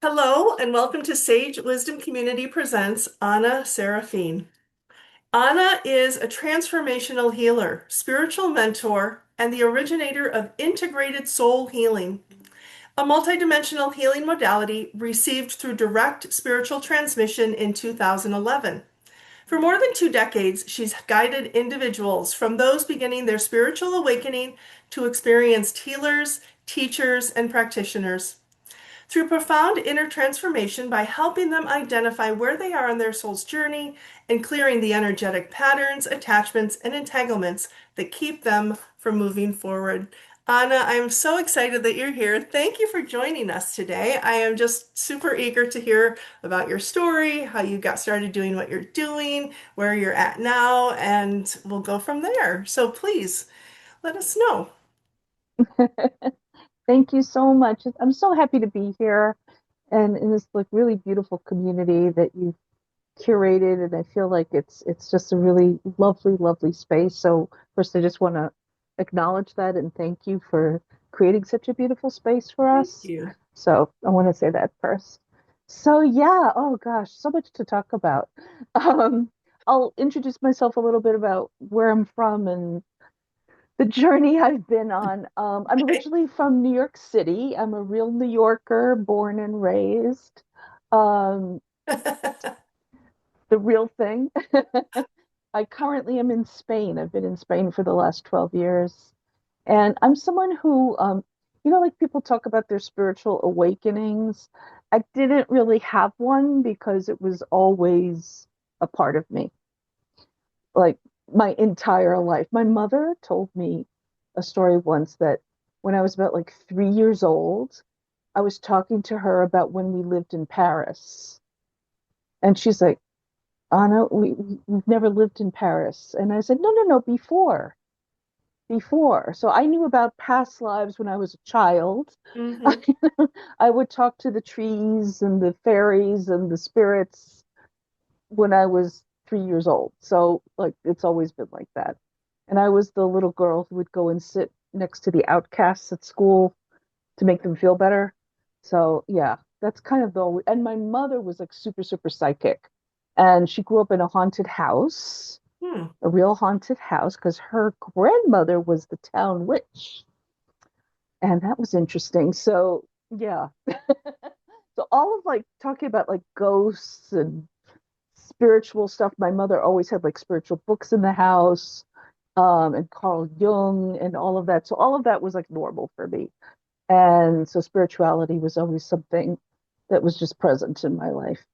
Hello, and welcome to Sage Wisdom Community Presents Anna Seraffine. Anna is a transformational healer, spiritual mentor, and the originator of integrated soul healing, a multidimensional healing modality received through direct spiritual transmission in 2011. For more than 2 decades, she's guided individuals from those beginning their spiritual awakening to experienced healers, teachers, and practitioners through profound inner transformation by helping them identify where they are on their soul's journey and clearing the energetic patterns, attachments, and entanglements that keep them from moving forward. Anna, I'm so excited that you're here. Thank you for joining us today. I am just super eager to hear about your story, how you got started doing what you're doing, where you're at now, and we'll go from there. So please let us know. Thank you so much. I'm so happy to be here and in this like really beautiful community that you've curated, and I feel like it's just a really lovely, lovely space. So first I just want to acknowledge that and thank you for creating such a beautiful space for Thank us. you. So I want to say that first. So yeah, oh gosh, so much to talk about. Um, I'll introduce myself a little bit about where I'm from and the journey I've been on. I'm Okay. originally from New York City. I'm a real New Yorker, born and raised. Um, the real thing. I currently am in Spain. I've been in Spain for the last 12 years. And I'm someone who, like people talk about their spiritual awakenings. I didn't really have one because it was always a part of me, like my entire life. My mother told me a story once that when I was about like 3 years old, I was talking to her about when we lived in Paris. And she's like, Anna, we've never lived in Paris. And I said, no, no, no, before. So I knew about past lives when I was a child. Hmm. I would talk to the trees and the fairies and the spirits when I was 3 years old. So like it's always been like that. And I was the little girl who would go and sit next to the outcasts at school to make them feel better. So yeah, that's kind of the and my mother was like super, super psychic. And she grew up in a haunted house, Hmm. a real haunted house, because her grandmother was the town witch. And that was interesting. So yeah. So all of like talking about like ghosts and spiritual stuff. My mother always had like spiritual books in the house, and Carl Jung and all of that. So all of that was like normal for me. And so spirituality was always something that was just present in my life.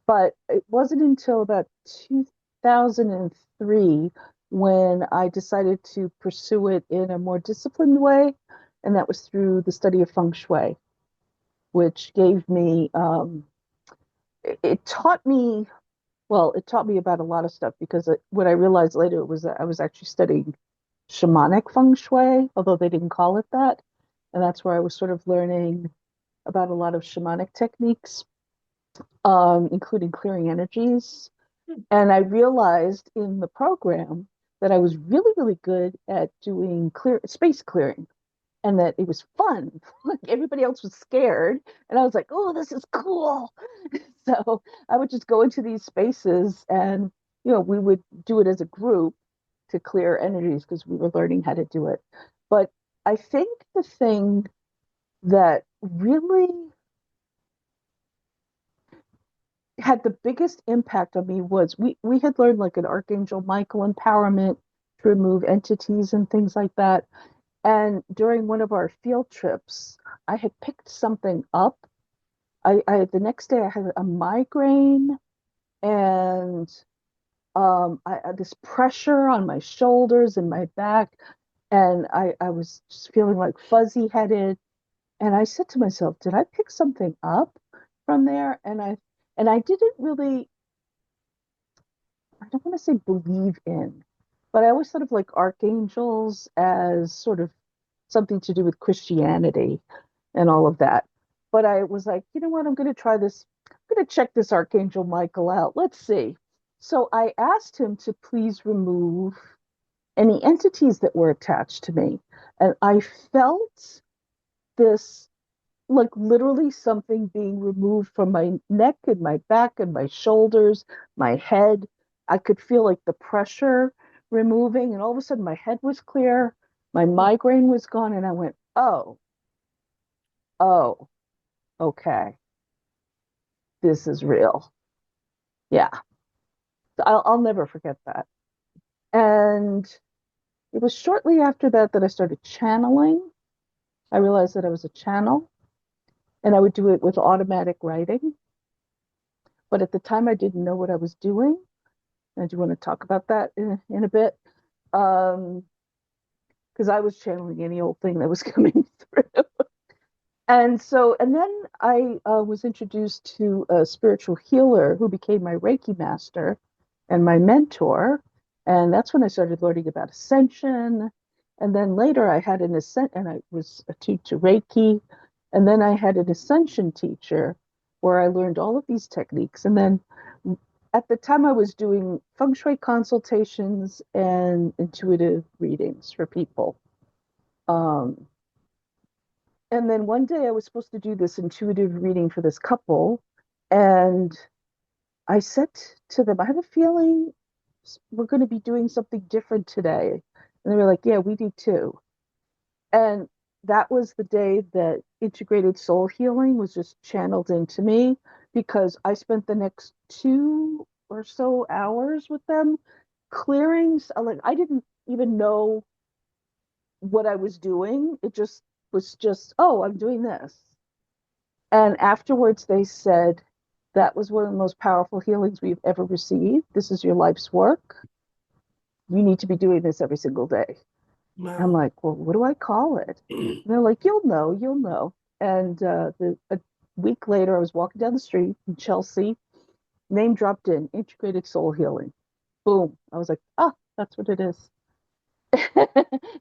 But it wasn't until about 2003 when I decided to pursue it in a more disciplined way. And that was through the study of feng shui, which gave me, it taught me well, it taught me about a lot of stuff because what I realized later was that I was actually studying shamanic feng shui, although they didn't call it that. And that's where I was sort of learning about a lot of shamanic techniques, including clearing energies. And I realized in the program that I was really, really good at doing clear space clearing and that it was fun. Like everybody else was scared. And I was like, oh, this is cool. So I would just go into these spaces and, we would do it as a group to clear energies because we were learning how to do it. But I think the thing that really had the biggest impact on me was we had learned like an Archangel Michael empowerment to remove entities and things like that. And during one of our field trips, I had picked something up. I the next day I had a migraine and I had this pressure on my shoulders and my back, and I was just feeling like fuzzy headed. And I said to myself, did I pick something up from there? And I didn't really, I don't want to say believe in, but I always thought of like archangels as sort of something to do with Christianity and all of that. But I was like, you know what? I'm going to try this. I'm going to check this Archangel Michael out. Let's see. So I asked him to please remove any entities that were attached to me. And I felt this. like literally something being removed from my neck and my back and my shoulders, my head. I could feel like the pressure removing, and all of a sudden my head was clear, my Mm. migraine was gone, and I went, oh, okay, this is real. Yeah, I'll never forget that. And it was shortly after that that I started channeling. I realized that I was a channel, and I would do it with automatic writing. But at the time, I didn't know what I was doing. I do want to talk about that in a bit. Because I was channeling any old thing that was coming through. And then I was introduced to a spiritual healer who became my Reiki master and my mentor. And that's when I started learning about ascension. And then later I had an ascent, and I was attuned to Reiki. And then I had an ascension teacher where I learned all of these techniques. And then at the time I was doing feng shui consultations and intuitive readings for people. Um, and then one day I was supposed to do this intuitive reading for this couple. And I said to them, I have a feeling we're going to be doing something different today. And they were like, yeah, we do too. And that was the day that integrated soul healing was just channeled into me because I spent the next 2 or so hours with them clearing. Like I didn't even know what I was doing. It just was just, oh, I'm doing this. And afterwards, they said, that was one of the most powerful healings we've ever received. This is your life's work. You need to be doing this every single day. I'm Wow. like, well, what do I call it? And they're like, you'll know, you'll know. And a week later, I was walking down the street in Chelsea, name dropped in, integrated soul healing. Boom. I was like, ah, that's what it is.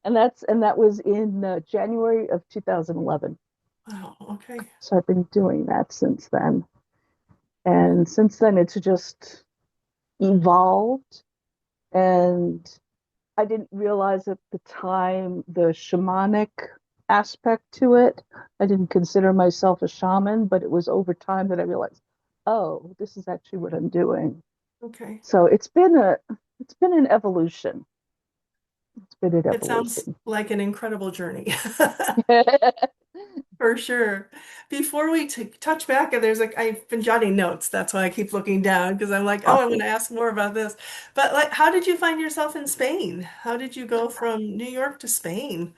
And that was in January of 2011. Wow. Okay. So I've been doing that since then. And since then, it's just evolved. And I didn't realize at the time the shamanic aspect to it. I didn't consider myself a shaman, but it was over time that I realized, oh, this is actually what I'm doing. Okay. So it's been an evolution. It's been an It sounds evolution. like an incredible journey. For sure. Before we touch back, there's like I've been jotting notes. That's why I keep looking down because I'm like, oh, I'm going Awesome. to ask more about this. But like, how did you find yourself in Spain? How did you go from New York to Spain?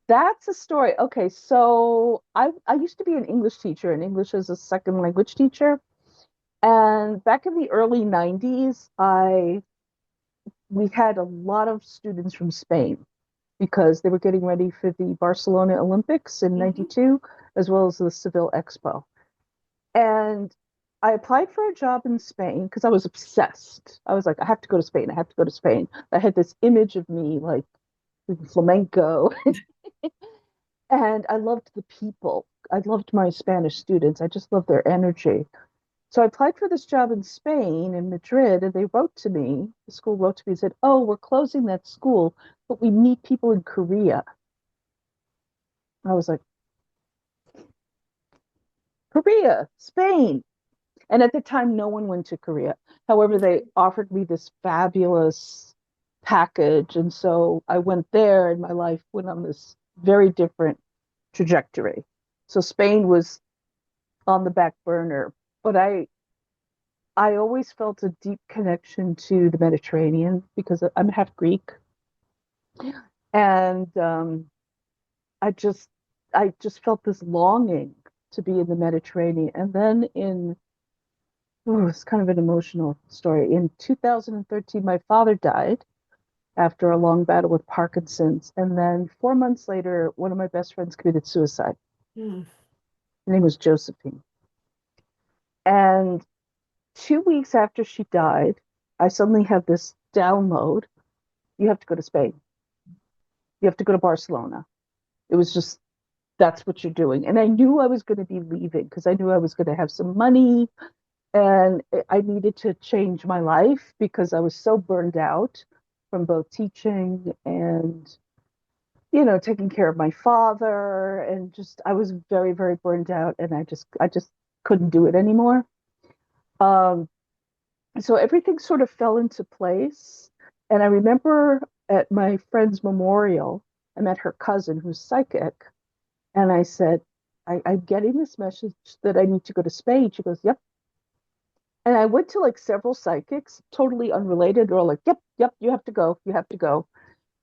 That's a story. Okay, so I used to be an English teacher, and English as a second language teacher. And back in the early 90s, I we had a lot of students from Spain because they were getting ready for the Barcelona Olympics in Hmm. 92, as well as the Seville Expo. And I applied for a job in Spain because I was obsessed. I was like, I have to go to Spain. I have to go to Spain. I had this image of me like flamenco, and I loved the people. I loved my Spanish students. I just loved their energy. So I applied for this job in Spain, in Madrid, and they wrote to me. The school wrote to me and said, oh, we're closing that school, but we need people in Korea. I was like, Korea, Spain. And at the time, no one went to Korea. However, they offered me this fabulous package. And so I went there, and my life went on this very different trajectory. So Spain was on the back burner. But I always felt a deep connection to the Mediterranean because I'm half Greek. And I just I just felt this longing to be in the Mediterranean. And then it's kind of an emotional story. In 2013, my father died after a long battle with Parkinson's. And then 4 months later, one of my best friends committed suicide. Hmm. Her name was Josephine. And 2 weeks after she died, I suddenly have this download. You have to go to Spain. You have to go to Barcelona. It was just, that's what you're doing. And I knew I was going to be leaving because I knew I was going to have some money and I needed to change my life because I was so burned out from both teaching and taking care of my father, and just I was very, very burned out, and I just couldn't do it anymore. Um, so everything sort of fell into place. And I remember at my friend's memorial, I met her cousin who's psychic, and I said, I'm getting this message that I need to go to Spain. She goes, yep. And I went to like several psychics, totally unrelated. They're all like, yep, yep, you have to go. You have to go.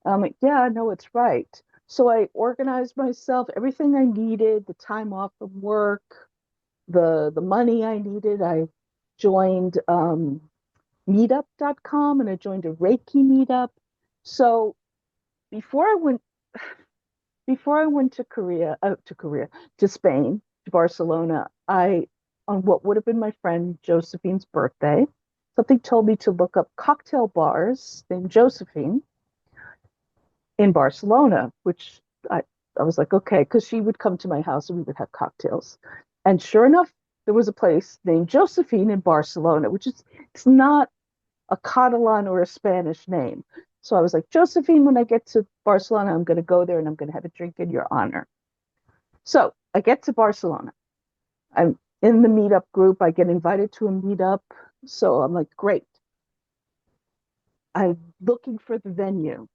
I'm like, yeah, no, it's right. So I organized myself, everything I needed, the time off from work, the money I needed. I joined meetup.com and I joined a Reiki meetup. So before I went before I went to Spain, to Barcelona, on what would have been my friend Josephine's birthday, something told me to look up cocktail bars named Josephine in Barcelona, which I was like, okay, because she would come to my house and we would have cocktails. And sure enough, there was a place named Josephine in Barcelona, which is it's not a Catalan or a Spanish name. So I was like, Josephine, when I get to Barcelona, I'm going to go there and I'm going to have a drink in your honor. So I get to Barcelona. I'm in the meetup group. I get invited to a meetup. So I'm like, great. I'm looking for the venue.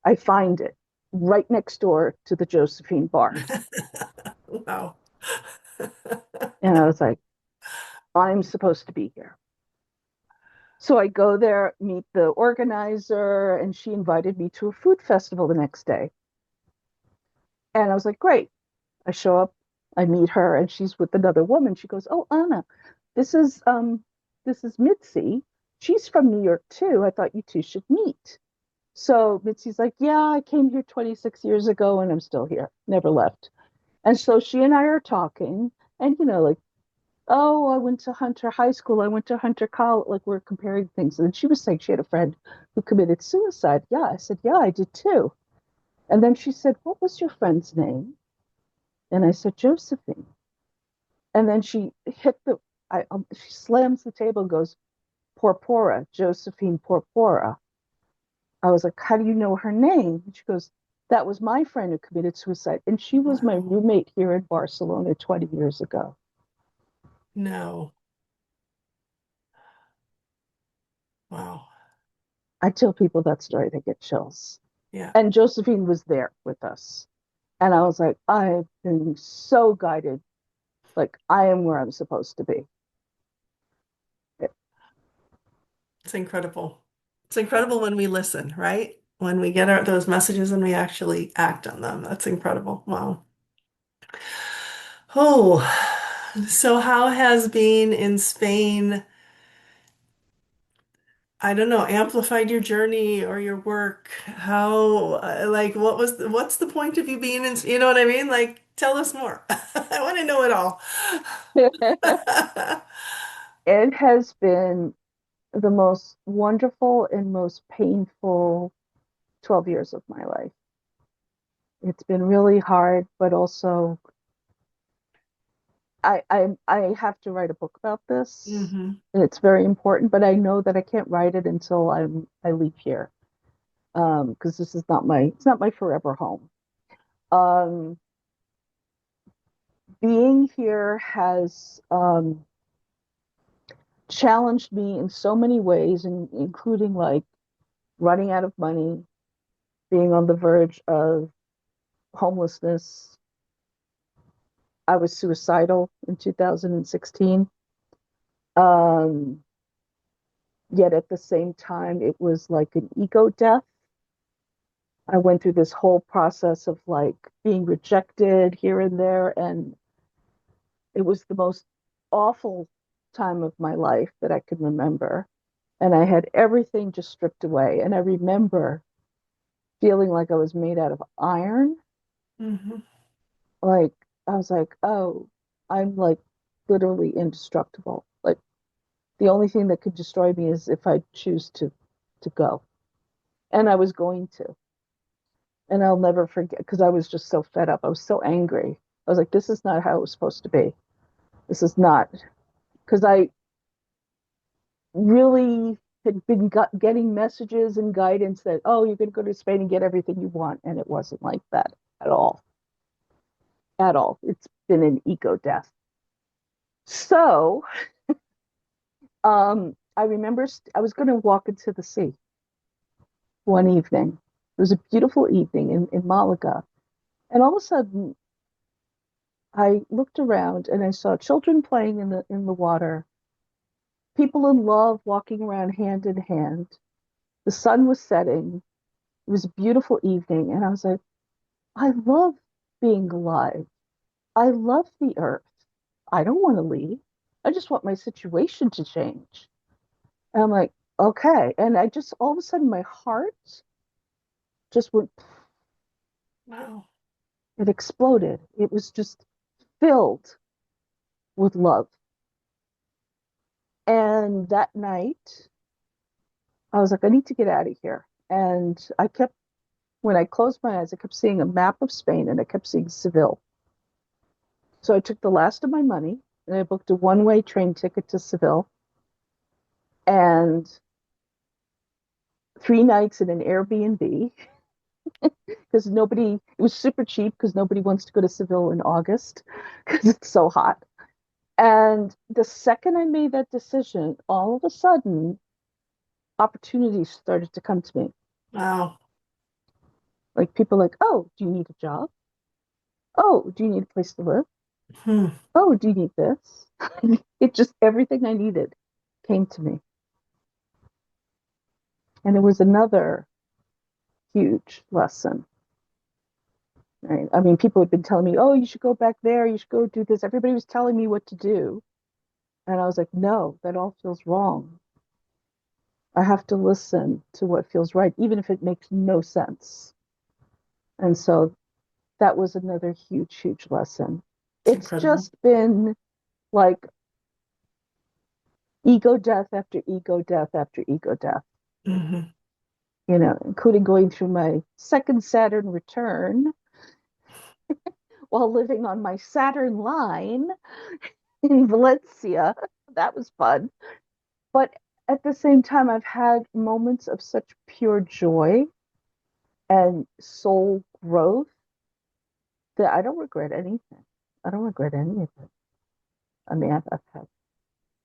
I find it right next door to the Josephine bar. Wow. And I was like, I'm supposed to be here. So I go there, meet the organizer, and she invited me to a food festival the next day. And I was like, great. I show up, I meet her, and she's with another woman. She goes, "Oh, Anna, this is Mitzi. She's from New York too. I thought you two should meet." So Mitzi's like, "Yeah, I came here 26 years ago and I'm still here. Never left." And so she and I are talking, and like, "Oh, I went to Hunter High School. I went to Hunter College." Like we're comparing things. And then she was saying she had a friend who committed suicide. Yeah, I said, "Yeah, I did too." And then she said, "What was your friend's name?" And I said, "Josephine." And then she slams the table and goes, "Porpora, Josephine Porpora." I was like, "How do you know her name?" And she goes, "That was my friend who committed suicide. And she was my Wow. roommate here in Barcelona 20 years ago." No. Wow. I tell people that story, they get chills. Yeah. And Josephine was there with us. And I was like, I've been so guided. Like, I am where I'm supposed to be. It's incredible. It's incredible when we listen, right? When we get those messages and we actually act on them. That's incredible. Wow. Oh, so how has being in Spain, I don't know, amplified your journey or your work? How, like, what's the point of you being in, you know what I mean? Like, tell us more. I want to know it all. It has been the most wonderful and most painful 12 years of my life. It's been really hard, but also I have to write a book about this. Hmm. And it's very important, but I know that I can't write it until I leave here. Because this is not my forever home. Um, Being here has challenged me in so many ways, including like running out of money, being on the verge of homelessness. I was suicidal in 2016. Um, Yet at the same time, it was like an ego death. I went through this whole process of like being rejected here and there, and it was the most awful time of my life that I can remember. And I had everything just stripped away. And I remember feeling like I was made out of iron. Hmm. Like I was like, oh, I'm like literally indestructible. Like the only thing that could destroy me is if I choose to go. And I was going to. And I'll never forget because I was just so fed up. I was so angry. I was like, this is not how it was supposed to be. This is not because I really. had been getting messages and guidance that, oh, you're going to go to Spain and get everything you want. And it wasn't like that at all. At all. It's been an ego death. So I remember I was going to walk into the sea one evening. It was a beautiful evening in Malaga. And all of a sudden, I looked around and I saw children playing in the water, people in love walking around hand in hand. The sun was setting. It was a beautiful evening. And I was like, I love being alive. I love the earth. I don't want to leave. I just want my situation to change. And I'm like, okay. And I just, all of a sudden, my heart just went, Wow. it exploded. It was just filled with love. And that night, I was like, I need to get out of here. And when I closed my eyes, I kept seeing a map of Spain and I kept seeing Seville. So I took the last of my money and I booked a one-way train ticket to Seville and 3 nights in an Airbnb because it was super cheap because nobody wants to go to Seville in August because it's so hot. And the second I made that decision, all of a sudden, opportunities started to come to me. Wow. Like people like, oh, do you need a job? Oh, do you need a place to live? Hmm. Oh, do you need this? It just, everything I needed came to me. And it was another huge lesson. Right? I mean, people had been telling me, oh, you should go back there, you should go do this. Everybody was telling me what to do. And I was like, no, that all feels wrong. I have to listen to what feels right, even if it makes no sense. And so that was another huge, huge lesson. It's It's incredible. just been like ego death after ego death after ego death, Hmm. including going through my second Saturn return while living on my Saturn line in Valencia. That was fun. But at the same time, I've had moments of such pure joy and soul growth that I don't regret anything. I don't regret any of it. I mean, I've had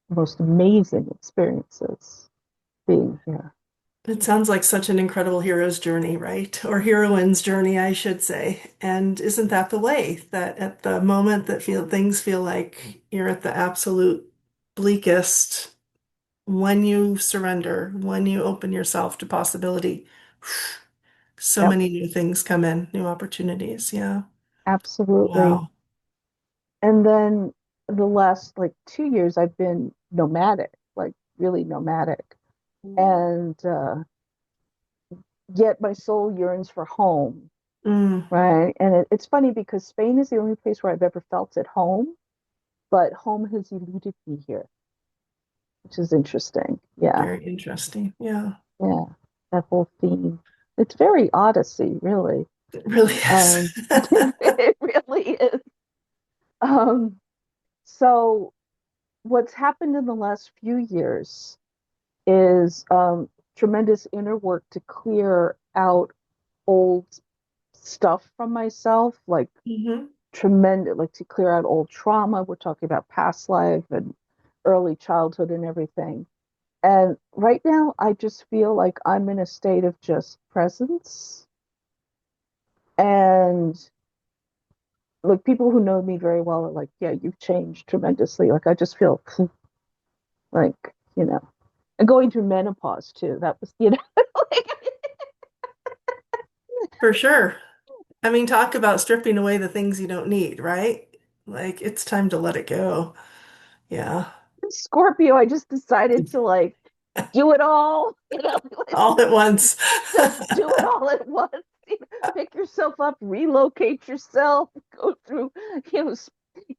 the most amazing experiences being here. It sounds like such an incredible hero's journey, right? Or heroine's journey, I should say. And isn't that the way that at the moment that things feel like you're at the absolute bleakest, when you surrender, when you open yourself to possibility, so Yep, many new things come in, new opportunities. Yeah. absolutely. Wow. And then the last like 2 years, I've been nomadic, like really nomadic. And yet my soul yearns for home, Mm, right? And it's funny because Spain is the only place where I've ever felt at home, but home has eluded me here, which is interesting. Yeah, very interesting. Yeah. yeah, that whole theme. It's very Odyssey, really. It really is. It really is. Um, so what's happened in the last few years is tremendous inner work to clear out old stuff from myself, like Hmm. tremendous, like to clear out old trauma. We're talking about past life and early childhood and everything. And right now, I just feel like I'm in a state of just presence. And like people who know me very well are like, yeah, you've changed tremendously. Like I just feel like, and going through menopause too. That was, like, For sure. I mean, talk about stripping away the things you don't need, right? Like it's time to let it go. Yeah. Scorpio, I just decided to like do it all, All at once. just do it all at once. Pick yourself up, relocate yourself, go through, you know,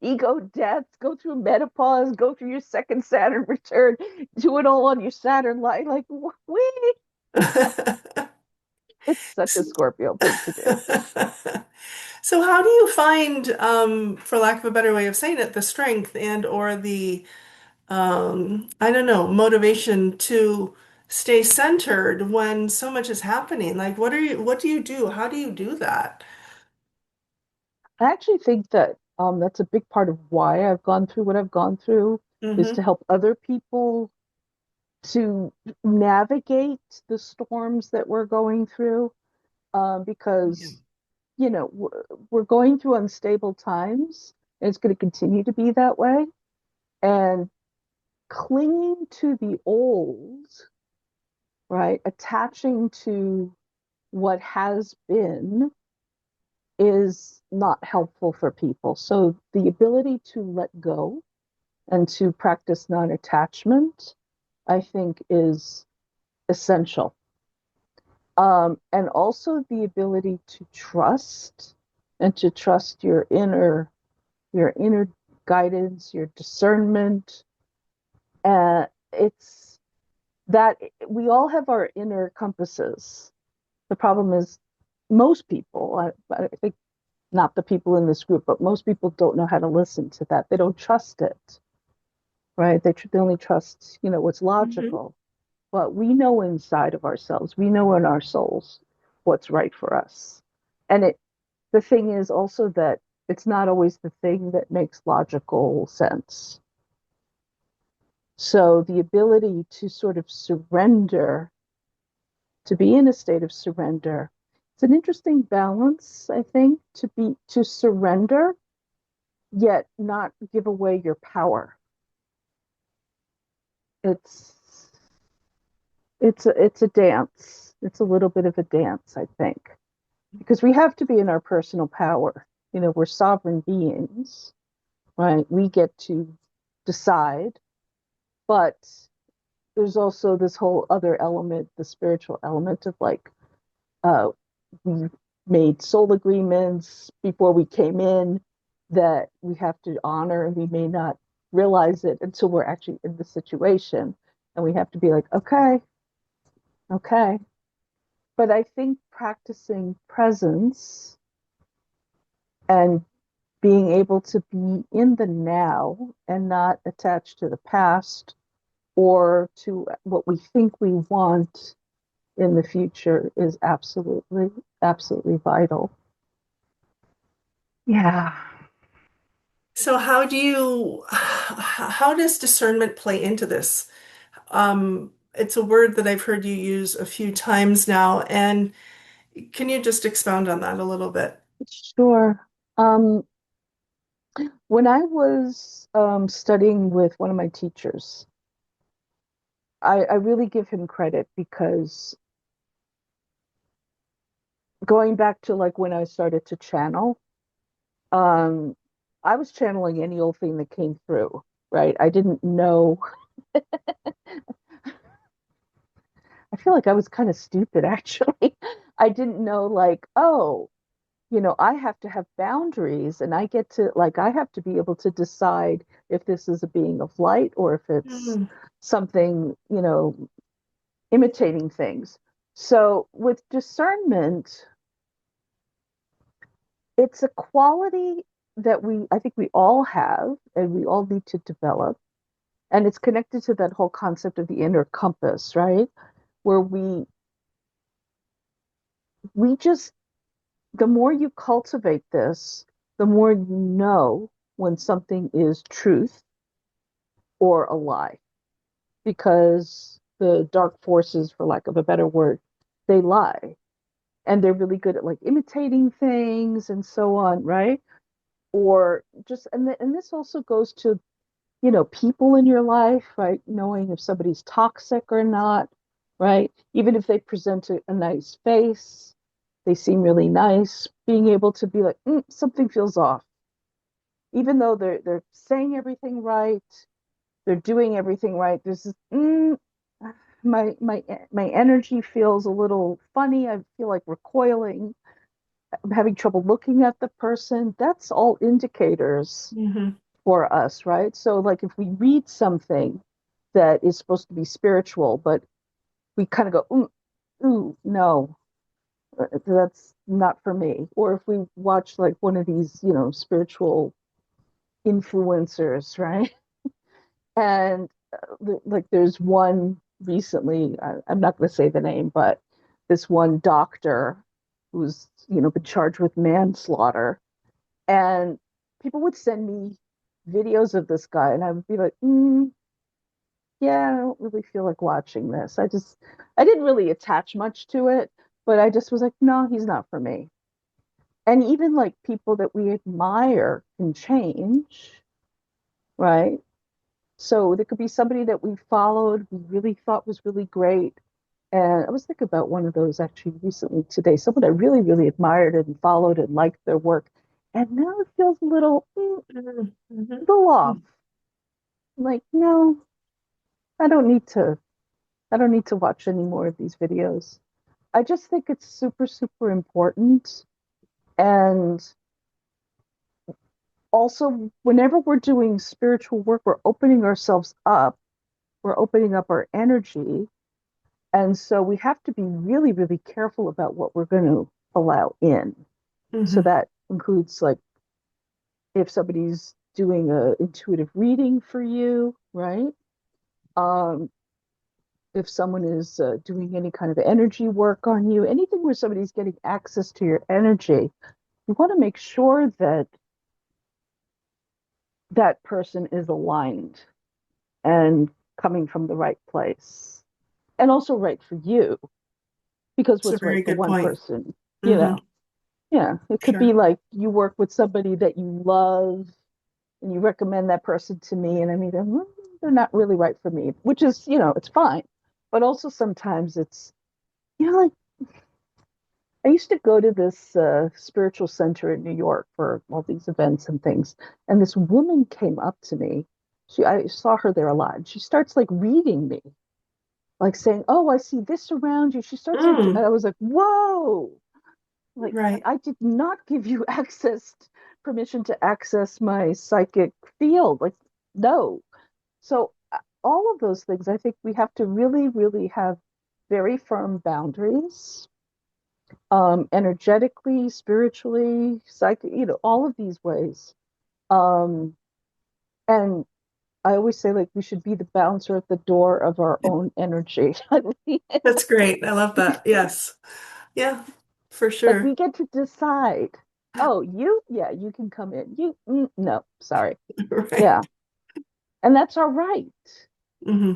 ego deaths, go through menopause, go through your second Saturn return, do it all on your Saturn line. Like, wee! It's such a Scorpio thing to do. So how do you find, for lack of a better way of saying it, the strength and or the I don't know, motivation to stay centered when so much is happening? Like, what do you do? How do you do that? I actually think that that's a big part of why I've gone through what I've gone through is to Mm-hmm. help other people to navigate the storms that we're going through. Yeah. Because we're going through unstable times, and it's going to continue to be that way. And clinging to the old, right, attaching to what has been is not helpful for people. So the ability to let go and to practice non-attachment, I think, is essential. And also the ability to trust and to trust your inner guidance, your discernment. It's that we all have our inner compasses. The problem is most people, I think not the people in this group, but most people don't know how to listen to that. They don't trust it, right? They only trust, what's Mm-hmm. logical. But we know inside of ourselves, we know in our souls what's right for us. And the thing is also that it's not always the thing that makes logical sense. So the ability to sort of surrender, to be in a state of surrender, it's an interesting balance, I think, to surrender, yet not give away your power. It's it's a dance. It's a little bit of a dance, I think, because we have to be in our personal power. We're sovereign beings, right? We get to decide, but there's also this whole other element, the spiritual element of like uh, we made soul agreements before we came in that we have to honor, and we may not realize it until we're actually in the situation, and we have to be like, okay, okay. But I think practicing presence and being able to be in the now and not attached to the past or to what we think we want in the future is absolutely, absolutely vital. Yeah. So how does discernment play into this? It's a word that I've heard you use a few times now, and can you just expound on that a little bit? Sure. Um, when I was studying with one of my teachers, I really give him credit because going back to like when I started to channel, um, I was channeling any old thing that came through, right? I didn't know. I feel like I was kind of stupid actually. I didn't know like, oh, I have to have boundaries and I get to like I have to be able to decide if this is a being of light or if it's Mm, something, imitating things. So with discernment, it's a quality that I think we all have and we all need to develop. And it's connected to that whole concept of the inner compass, right? Where we just the more you cultivate this, the more you know when something is truth or a lie. Because the dark forces, for lack of a better word, they lie. And they're really good at like imitating things and so on, right? Or just, and this also goes to, people in your life, right? Knowing if somebody's toxic or not, right? Even if they present a nice face, they seem really nice, being able to be like, something feels off. Even though they're saying everything right, they're doing everything right. There's this, my energy feels a little funny. I feel like recoiling. I'm having trouble looking at the person. That's all indicators hmm for us, right? So, like, if we read something that is supposed to be spiritual, but we kind of go, ooh, no, that's not for me. Or if we watch like one of these, spiritual influencers, right? And like, there's one. recently, I'm not going to say the name, but this one doctor who's, been charged with manslaughter. And people would send me videos of this guy, and I would be like, yeah, I don't really feel like watching this. I didn't really attach much to it, but I just was like, no, he's not for me. And even like people that we admire can change, right? So there could be somebody that we followed, we really thought was really great. And I was thinking about one of those actually recently today, someone I really, really admired and followed and liked their work. And now it feels a Mhm. little off. Mhm. Like, no, I don't need to, I don't need to watch any more of these videos. I just think it's super, super important. And also, whenever we're doing spiritual work, we're opening ourselves up, we're opening up our energy. And so we have to be really, really careful about what we're going to allow in. So Mhm. that includes like if somebody's doing a intuitive reading for you, right? Um, if someone is doing any kind of energy work on you, anything where somebody's getting access to your energy, you want to make sure that that person is aligned and coming from the right place and also right for you because It's a what's right very for good one point. person, you Hmm. know, yeah, it could be Sure. like you work with somebody that you love and you recommend that person to me, and I mean, they're not really right for me, which is, it's fine. But also sometimes it's, like I used to go to this spiritual center in New York for all these events and things, and this woman came up to me. I saw her there a lot, and she starts like reading me, like saying, "Oh, I see this around you." She starts to, and Mm. I was like, "Whoa!" Like Right. I did not give you permission to access my psychic field. Like, no. So all of those things, I think we have to really, really have very firm boundaries, energetically, spiritually, psychic, all of these ways. Um, and I always say, like, we should be the bouncer at the door of our own energy. That's great. I love that. Yes. Yeah, for Like, sure. we get to decide. Oh, yeah, you can come in. No, sorry. Right. Yeah. And that's our right. Hmm.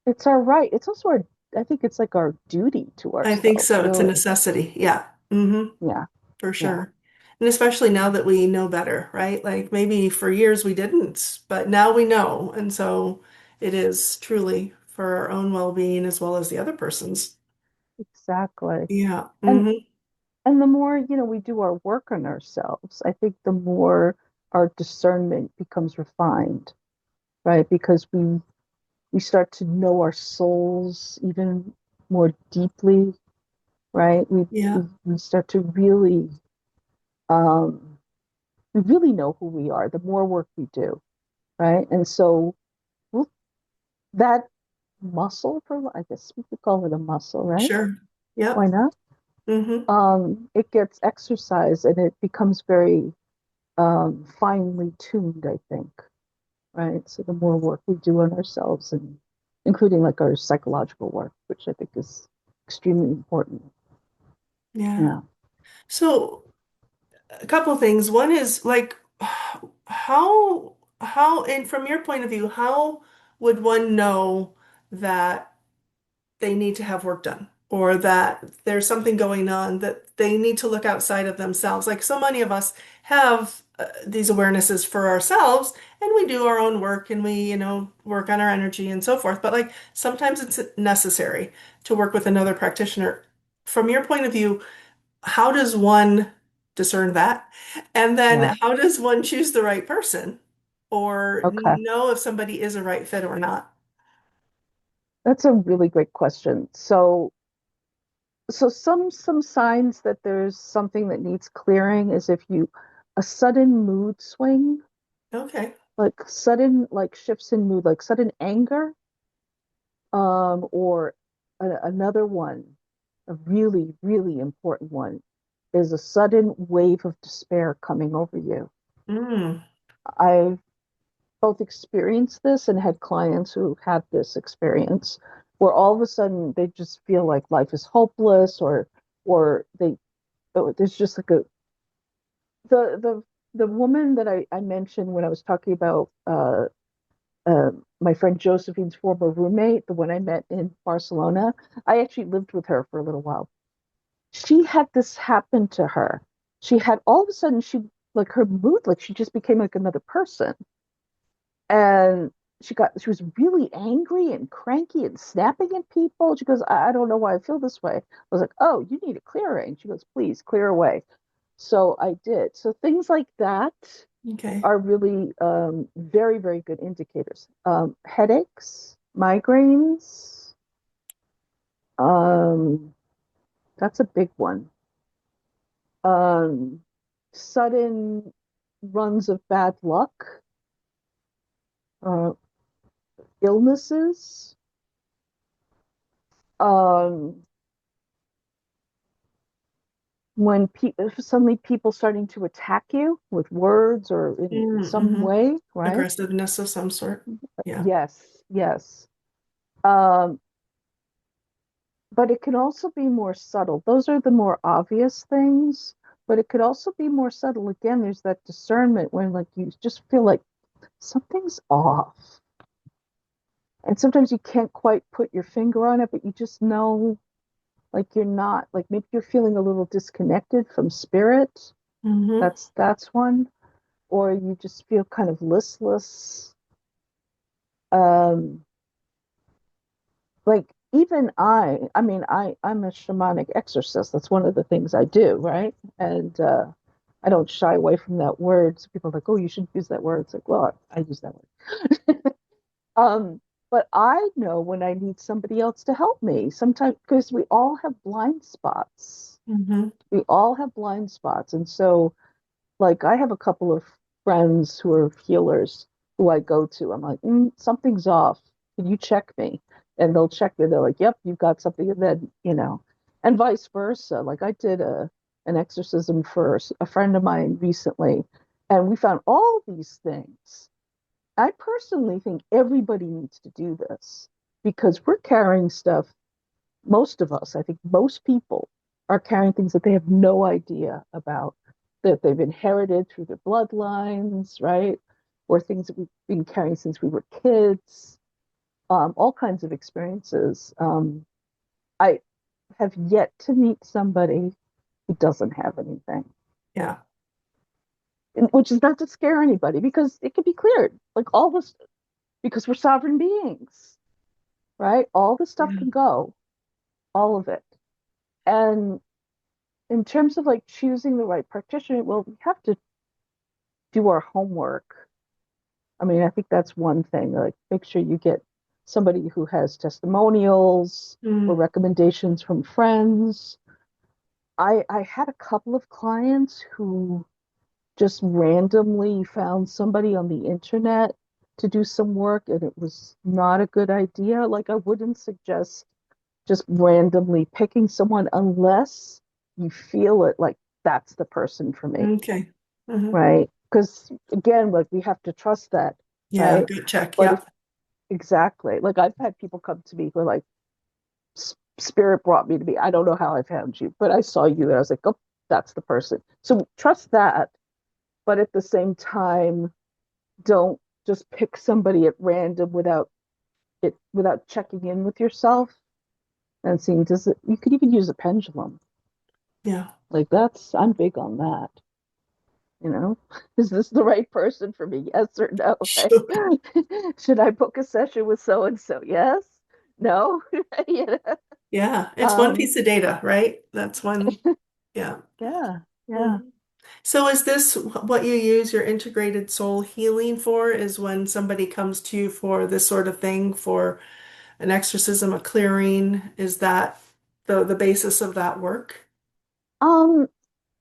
It's our right. It's also I think it's like our duty to I think ourselves, so. It's a really. necessity. Yeah. Hmm. Yeah. For Yeah. sure. And especially now that we know better, right? Like maybe for years we didn't, but now we know. And so it is truly for our own well-being as well as the other person's. Exactly. Yeah. And Hmm. the more, we do our work on ourselves, I think the more our discernment becomes refined, right? Because we start to know our souls even more deeply, right? Yeah. We start to um really know who we are the more work we do, right? And so we'll, that muscle, for I guess we could call it a muscle, right? Sure. Why Yep. not? Hmm. It gets exercise and it becomes very finely tuned, I think, right? So the more work we do on ourselves and including like our psychological work, which I think is extremely important. Yeah. Yeah. So a couple of things. One is like and from your point of view, how would one know that they need to have work done or that there's something going on that they need to look outside of themselves? Like so many of us have these awarenesses for ourselves and we do our own work and we, work on our energy and so forth. But like sometimes it's necessary to work with another practitioner. From your point of view, how does one discern that? And then Yeah. how does one choose the right person or Okay. know if somebody is a right fit or not? That's a really great question. So some signs that there's something that needs clearing is if you a sudden mood swing, Okay. like sudden like shifts in mood, like sudden anger, or another one, a really, really important one, is a sudden wave of despair coming over you. Mm. I've both experienced this and had clients who had this experience. where all of a sudden they just feel like life is hopeless, or there's just like a the woman that I mentioned when I was talking about my friend Josephine's former roommate, the one I met in Barcelona. I actually lived with her for a little while. She had this happen to her. She had all of a sudden she like her mood, like she just became like another person. And she was really angry and cranky and snapping at people. She goes, I don't know why I feel this way. I was like, oh, you need a clearing. She goes, please clear away. So I did. So things like that Okay. are really very, very good indicators. Headaches, migraines, um, that's a big one. Um, Sudden runs of bad luck, uh, illnesses, um, when suddenly people starting to attack you with words or in some Mm-hmm. way, right? Aggressiveness of some sort. Yeah. Yes, yes. Um, but it can also be more subtle. Those are the more obvious things, but it could also be more subtle. Again, there's that discernment when like you just feel like something's off. And sometimes you can't quite put your finger on it, but you just know like you're not like maybe you're feeling a little disconnected from spirit. Mm-hmm. That's one. Or you just feel kind of listless. Um, like even I mean, I'm a shamanic exorcist. That's one of the things I do, right? And I don't shy away from that word. So people are like, oh, you should use that word. It's like, well, I use that word. But I know when I need somebody else to help me. Sometimes because we all have blind spots. Mm-hmm. We all have blind spots, and so like I have a couple of friends who are healers who I go to. I'm like, something's off. Can you check me? And they'll check me. They're like, yep, you've got something. And then, and vice versa. Like I did an exorcism for a friend of mine recently, and we found all these things. I personally think everybody needs to do this because we're carrying stuff, most of us, I think most people are carrying things that they have no idea about, that they've inherited through their bloodlines, right? Or things that we've been carrying since we were kids, all kinds of experiences. I have yet to meet somebody who doesn't have anything, Yeah. which is not to scare anybody because it can be cleared. Like all this, because we're sovereign beings, right? All the stuff Yeah. can go, all of it. And in terms of like choosing the right practitioner, well, we have to do our homework. I mean, I think that's one thing. Like, make sure you get somebody who has testimonials or Mm. recommendations from friends. I had a couple of clients who just randomly found somebody on the internet to do some work, and it was not a good idea. Like, I wouldn't suggest just randomly picking someone unless you feel it like that's the person for me, Okay. Mm-hmm. right? Because again, like we have to trust that, Yeah. right? Good check. But Yeah. if exactly, like I've had people come to me who are like, Spirit brought me to me. I don't know how I found you, but I saw you and I was like, oh, that's the person. So trust that, but at the same time, don't just pick somebody at random without checking in with yourself and seeing does it. You could even use a pendulum. Yeah. Like I'm big on that. You know, is this the right person for me? Yes or no? Right? Sure. Should I book a session with so and so? Yes, no. You know? Yeah. It's one um, piece of data, right? That's one. Yeah. yeah, yeah. Mhm. So is this what you use your integrated soul healing for? Is when somebody comes to you for this sort of thing, for an exorcism, a clearing? Is that the basis of that work? Um,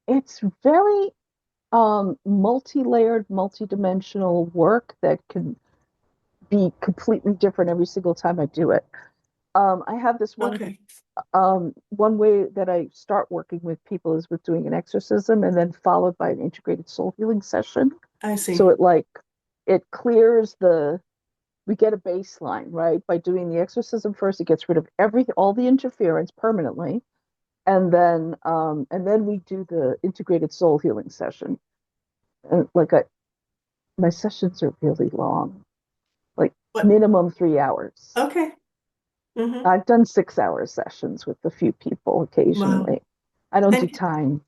it's very multi-layered, multi-dimensional work that can be completely different every single time I do it. I have this Okay, one way that I start working with people is with doing an exorcism and then followed by an integrated soul healing session. I So see. it clears the we get a baseline, right? By doing the exorcism first, it gets rid of everything, all the interference permanently, and then we do the integrated soul healing session. And my sessions are really long, like What? minimum 3 hours. Okay. Hmm. I've done 6 hour sessions with a few people Wow. occasionally. I don't do And time.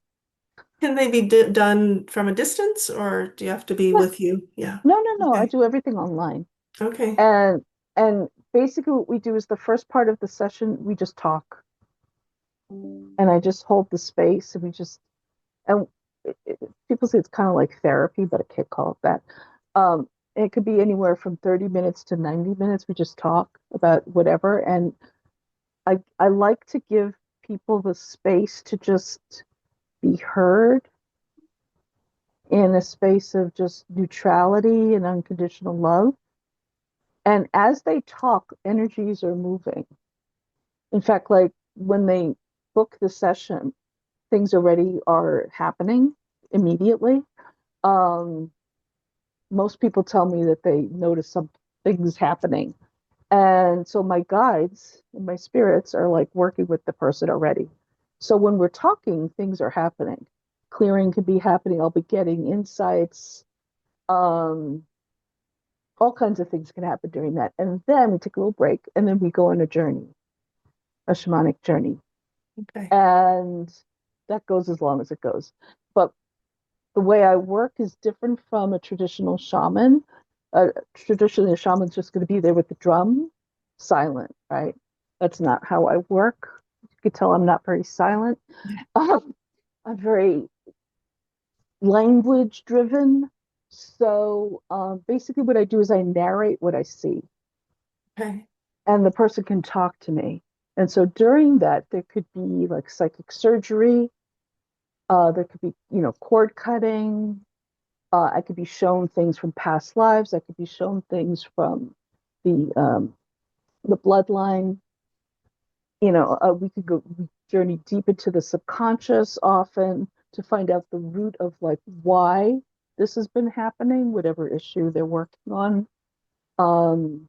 can they be done from a distance, or do you have to be Yeah, with you? Yeah. no, no, no. I Okay. do everything online. Okay. And and basically what we do is the first part of the session, we just talk. And I just hold the space and we just and people say it's kind of like therapy, but I can't call it that. It could be anywhere from 30 minutes to 90 minutes. We just talk about whatever. And I like to give people the space to just be heard in a space of just neutrality and unconditional love. And as they talk, energies are moving. In fact, like when they book the session, things already are happening immediately. Um, Most people tell me that they notice some things happening. And so my guides and my spirits are like working with the person already. So when we're talking, things are happening. Clearing could be happening. I'll be getting insights. Um, all kinds of things can happen during that. And then we take a little break and then we go on a journey, a shamanic journey. Okay. And that goes as long as it goes. But the way I work is different from a traditional shaman. Traditionally, a shaman's just going to be there with the drum, silent, right? That's not how I work. You could tell I'm not very silent. Um, I'm very language driven. So basically, what I do is I narrate what I see, Okay. and the person can talk to me. And so during that, there could be like psychic surgery. There could be, cord cutting. I could be shown things from past lives. I could be shown things from the the bloodline. We could we journey deep into the subconscious often to find out the root of like why this has been happening, whatever issue they're working on. Um,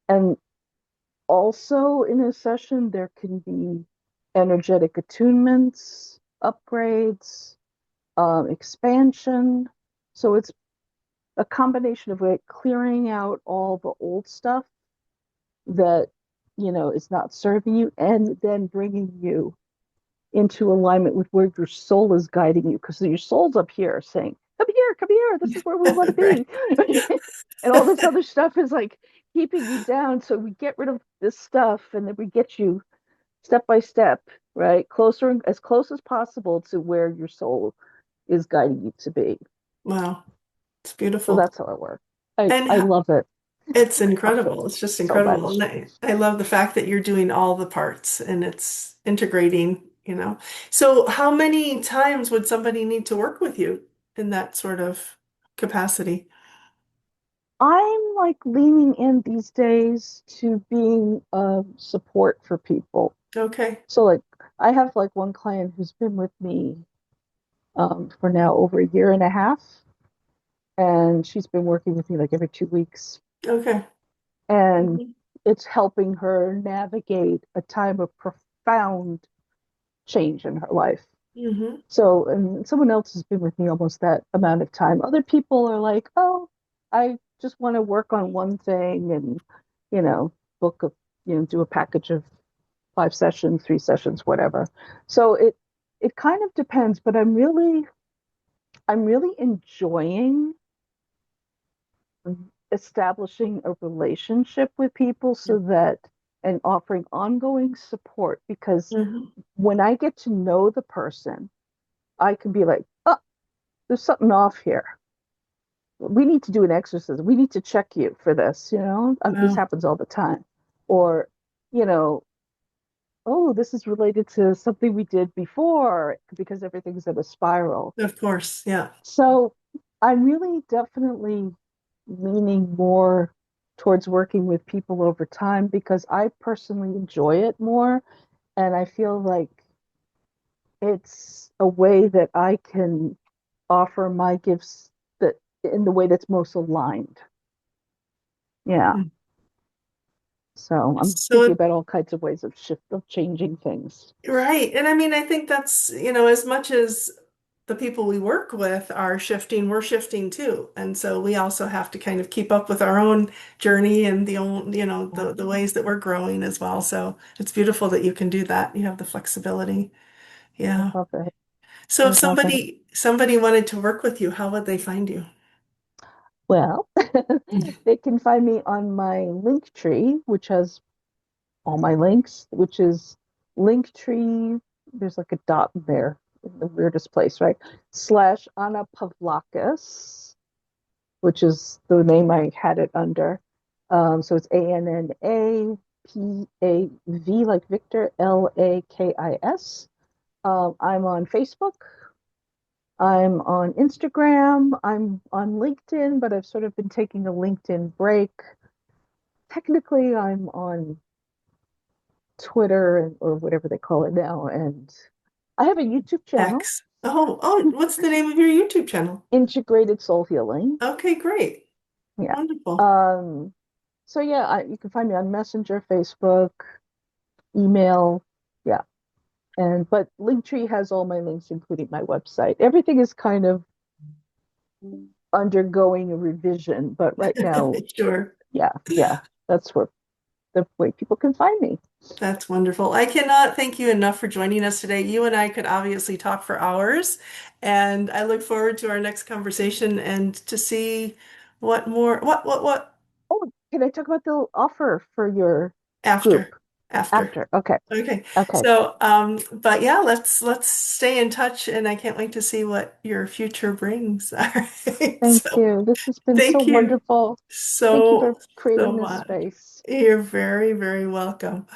and also in a session, there can be energetic attunements, upgrades, expansion. So it's a combination of like clearing out all the old stuff that is not serving you, and then bringing you into alignment with where your soul is guiding you, because your soul's up here saying, come here, this is where we want to Right. be. And all this other stuff is like keeping you down, so we get rid of this stuff and then we get you step by step, right, closer and as close as possible to where your soul is guiding you to be. Wow. It's So beautiful. that's how I work. I And I love it. it's I love it incredible. It's just so incredible. much. And I love the fact that you're doing all the parts and it's integrating, you know. So how many times would somebody need to work with you in that sort of capacity? I'm like leaning in these days to being a support for people. Okay. So like I have like one client who's been with me for now over a year and a half, and she's been working with me like every 2 weeks, Okay. and Hmm. it's helping her navigate a time of profound change in her life. Hmm. So, and someone else has been with me almost that amount of time. Other people are like, oh, I just want to work on one thing and, you know, book a, do a package of 5 sessions, 3 sessions, whatever. So it kind of depends, but I'm really enjoying establishing a relationship with people so that and offering ongoing support, because Hmm. when I get to know the person, I can be like, oh, there's something off here. We need to do an exorcism. We need to check you for this. This Wow. happens all the time. Or, you know, oh, this is related to something we did before, because everything's in a spiral. Of course. Yeah. So I'm really definitely leaning more towards working with people over time because I personally enjoy it more. And I feel like it's a way that I can offer my gifts that in the way that's most aligned. Yeah. Mm. So I'm thinking So, about all kinds of ways of changing things. right. And I mean, I think that's, as much as the people we work with are shifting, we're shifting too. And so we also have to kind of keep up with our own journey and the ways that we're growing as well. So it's beautiful that you can do that. You have the flexibility. I Yeah. love it. So if I love it. somebody wanted to work with you, how would they find you? Well, they can find me on my link tree, which has all my links, which is Linktree. There's like a dot there in the weirdest place, right? Slash Anna Pavlakis, which is the name I had it under. So it's ANNAPAV, like Victor, LAKIS. I'm on Facebook. I'm on Instagram. I'm on LinkedIn, but I've sort of been taking a LinkedIn break. Technically, I'm on Twitter or whatever they call it now. And I have a YouTube channel, X. Oh, what's the name of your YouTube channel? Integrated Soul Healing. Okay, great. Yeah. Wonderful. Um, so yeah, you can find me on Messenger, Facebook, email. Yeah. And but Linktree has all my links, including my website. Everything is kind of undergoing a revision, but right now, Sure. yeah, yeah, that's where the way people can find me. That's wonderful. I cannot thank you enough for joining us today. You and I could obviously talk for hours, and I look forward to our next conversation and to see what Oh, can I talk about the offer for your after group after. after? Okay. Okay. Okay. So, but yeah, let's stay in touch, and I can't wait to see what your future brings. All right. Thank So, you. This has been so thank you wonderful. Thank you so for creating this much. space. You're very, very welcome.